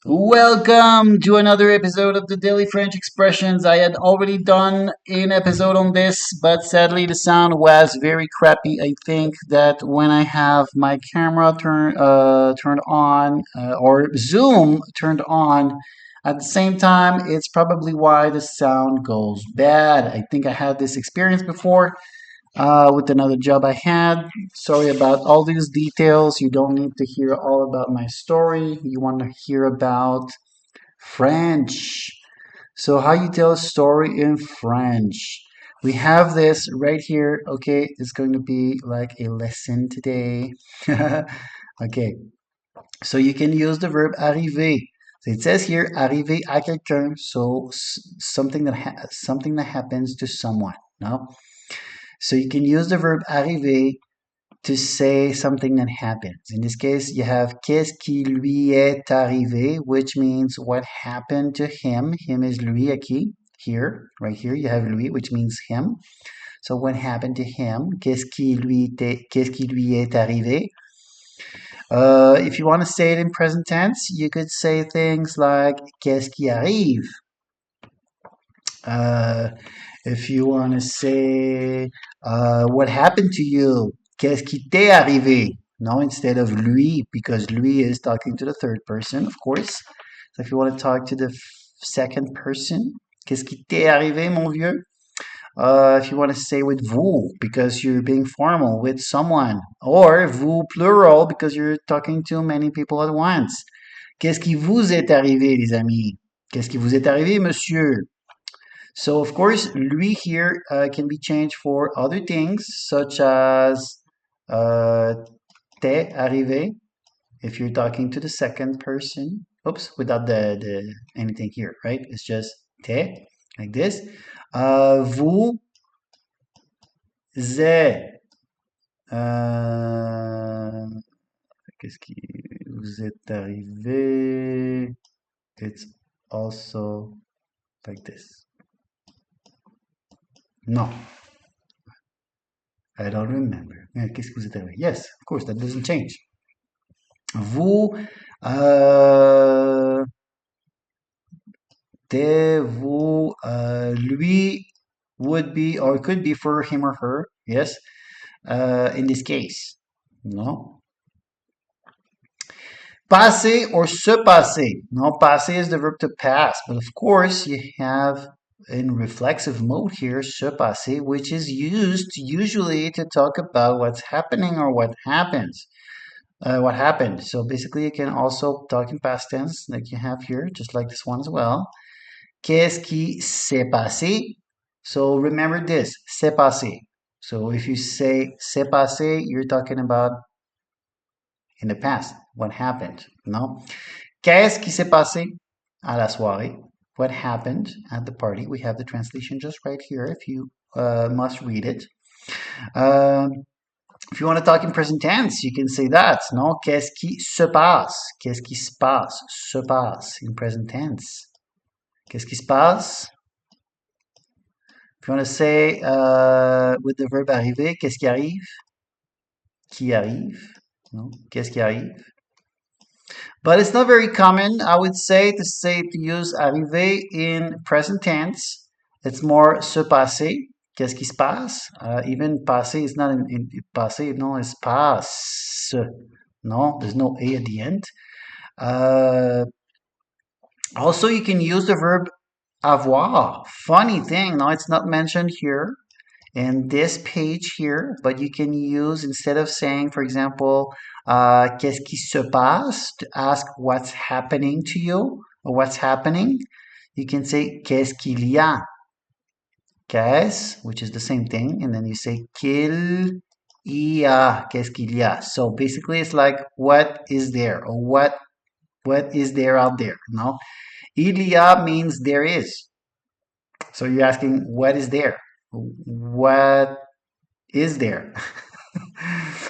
Welcome to another episode of the Daily French Expressions. I had already done an episode on this, but sadly the sound was very crappy. I think that when I have my camera turned on or Zoom turned on at the same time, it's probably why the sound goes bad. I think I had this experience before with another job I had. Sorry about all these details. You don't need to hear all about my story. You want to hear about French. So, how you tell a story in French? We have this right here. Okay, it's going to be like a lesson today. Okay, so you can use the verb arriver. So it says here arriver à quelqu'un. So something that happens to someone. No, so you can use the verb arriver to say something that happens. In this case, you have qu'est-ce qui lui est arrivé, which means what happened to him. Him is lui aquí. Here, right here, you have lui, which means him. So what happened to him? Qu'est-ce qui lui est arrivé? If you want to say it in present tense, you could say things like qu'est-ce qui arrive? Uh, if you want to say what happened to you, qu'est-ce qui t'est arrivé? No, instead of lui, because lui is talking to the third person, of course. So if you want to talk to the second person, qu'est-ce qui t'est arrivé, mon vieux? If you want to say with vous, because you're being formal with someone, or vous plural, because you're talking to many people at once. Qu'est-ce qui vous est arrivé, les amis? Qu'est-ce qui vous est arrivé, monsieur? So, of course, lui here can be changed for other things, such as t'est arrivé, if you're talking to the second person. Oops, without the anything here, right? It's just t'est, like this. Vous est, qu'est-ce qui vous est arrivé? It's also like this. No, I don't remember. Qu'est-ce que vous êtes arrivé? Yes, of course, that doesn't change. Vous, vous, lui would be or could be for him or her. Yes, in this case, no. Passer or se passer. No, passer is the verb to pass, but of course you have in reflexive mode here se passer, which is used usually to talk about what's happening or what happens. What happened. So basically, you can also talk in past tense, like you have here, just like this one as well. Qu'est-ce qui s'est passé? So remember this, s'est passé. So if you say s'est passé, you're talking about in the past, what happened, no? Qu'est-ce qui s'est passé à la soirée? What happened at the party? We have the translation just right here if you must read it. If you want to talk in present tense, you can say that, no? Qu'est-ce qui se passe? Qu'est-ce qui se passe? Se passe in present tense. Qu'est-ce qui se passe? If you want to say with the verb arriver, qu'est-ce qui arrive? Qui arrive? No? Qu'est-ce qui arrive? But it's not very common, I would say, to use arriver in present tense. It's more se passer. Qu'est-ce qui se passe? Even passer is not in passer, no, it's passe. No, there's no A at the end. Also, you can use the verb avoir. Funny thing, no, it's not mentioned here in this page here, but you can use, instead of saying, for example, qu'est-ce qui se passe, to ask what's happening to you or what's happening, you can say qu'est-ce qu'il y a. Qu'est-ce, which is the same thing, and then you say qu'il y a, qu'est-ce qu'il y a. So basically, it's like what is there or what is there out there. No, il y a means there is. So you're asking what is there? What is there?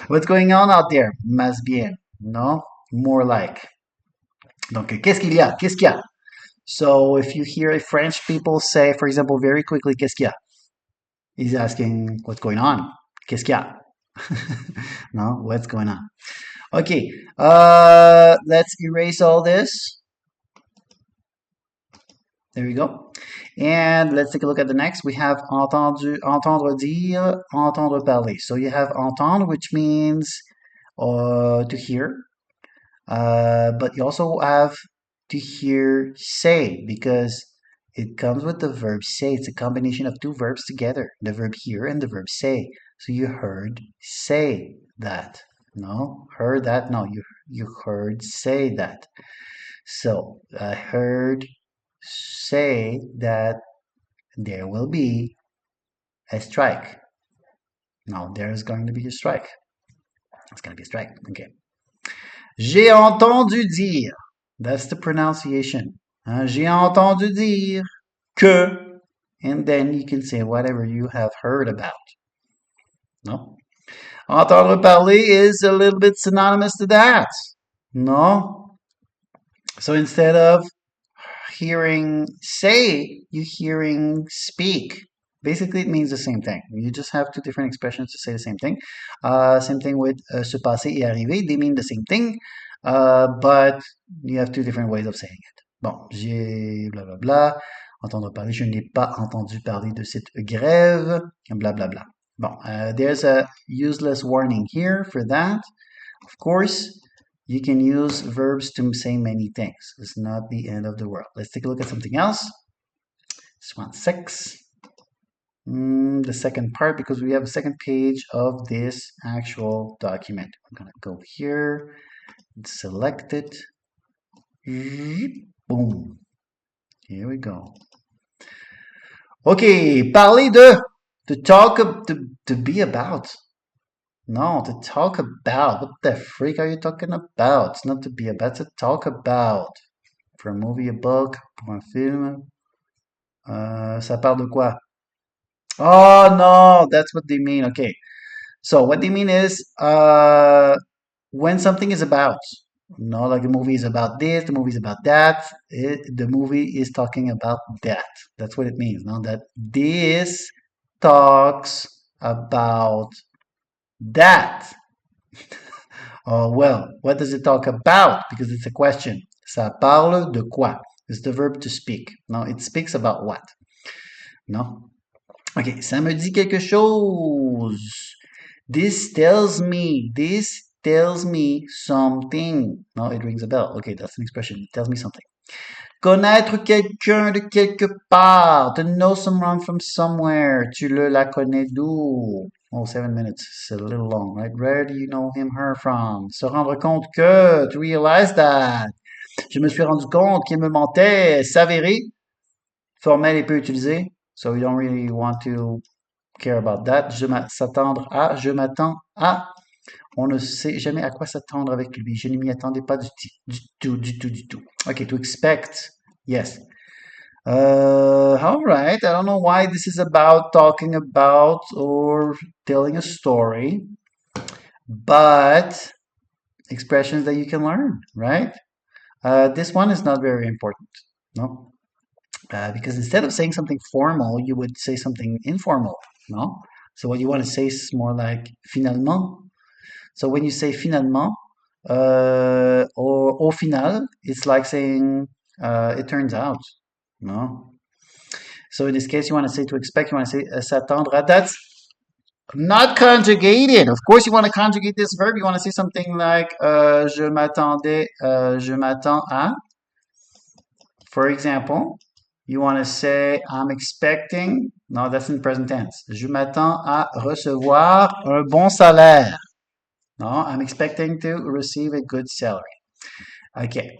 What's going on out there? Más bien, no? More like. Donc, qu'est-ce qu'il y a? Qu'est-ce qu'il y a? So if you hear French people say, for example, very quickly, qu'est-ce qu'il y a? He's asking, what's going on? Qu'est-ce qu'il y a? No, what's going on? Okay, let's erase all this. There we go. And let's take a look at the next. We have entendre dire, entendre parler. So you have entendre, which means to hear. But you also have to hear say because it comes with the verb say. It's a combination of two verbs together, the verb hear and the verb say. So you heard say that. No, heard that. No, you heard say that. So I heard say that there will be a strike. No, there's going to be a strike. It's going to be a strike. Okay. J'ai entendu dire. That's the pronunciation. J'ai entendu dire que. And then you can say whatever you have heard about. No? Entendre parler is a little bit synonymous to that. No? So instead of hearing say, you're hearing speak. Basically, it means the same thing. You just have two different expressions to say the same thing. Same thing with se passer et arriver. They mean the same thing, but you have two different ways of saying it. Bon, j'ai bla bla bla. Entendre parler, je n'ai pas entendu parler de cette grève. Bla bla bla. Bon, there's a useless warning here for that. Of course, you can use verbs to say many things. It's not the end of the world. Let's take a look at something else. This one's 6. The second part, because we have a second page of this actual document. I'm going to go here, select it. Boom. Here we go. Okay, parler de, to talk, to be about. No, to talk about. What the freak are you talking about? It's not to be about, to talk about. For a movie, a book, pour un film. Ça parle de quoi? Oh, no, that's what they mean. Okay. So what they mean is when something is about. No, like the movie is about this, the movie is about that. The movie is talking about that. That's what it means. No, that this talks about that. Oh, well, what does it talk about? Because it's a question. Ça parle de quoi? It's the verb to speak. No, it speaks about what? No? Okay, ça me dit quelque chose. This tells me something. No, it rings a bell. Okay, that's an expression. It tells me something. Connaître quelqu'un de quelque part. To know someone from somewhere. Tu le la connais d'où? Oh, 7 minutes. It's a little long, right? Where do you know him, her from? Se rendre compte que. To realize that. Je me suis rendu compte qu'il me mentait. S'avérer. Formel et peu utilisé. So you don't really want to care about that. S'attendre à. Je m'attends à. On ne sait jamais à quoi s'attendre avec lui. Je ne m'y attendais pas du tout. Okay, to expect. Yes. All right. I don't know why this is about talking about or telling a story, but expressions that you can learn, right? This one is not very important, no? Because instead of saying something formal, you would say something informal, no? So what you want to say is more like finalement. So when you say finalement, or au final, it's like saying it turns out, no? So in this case, you want to say to expect, you want to say s'attendre. That's not conjugated. Of course, you want to conjugate this verb. You want to say something like je m'attends à. For example, you want to say I'm expecting. No, that's in present tense. Je m'attends à recevoir un bon salaire. No, I'm expecting to receive a good salary. Okay.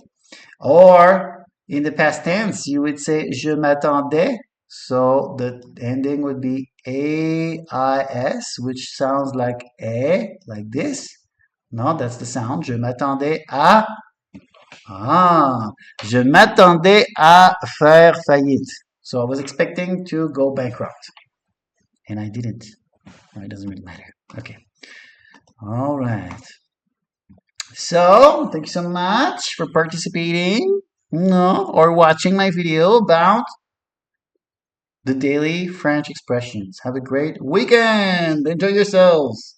Or in the past tense, you would say je m'attendais. So the ending would be AIS, which sounds like like this. No, that's the sound. Je m'attendais à. Ah, je m'attendais à faire faillite. So I was expecting to go bankrupt. And I didn't. No, it doesn't really matter. Okay. All right. So, thank you so much for participating, no, or watching my video about the daily French expressions. Have a great weekend. Enjoy yourselves.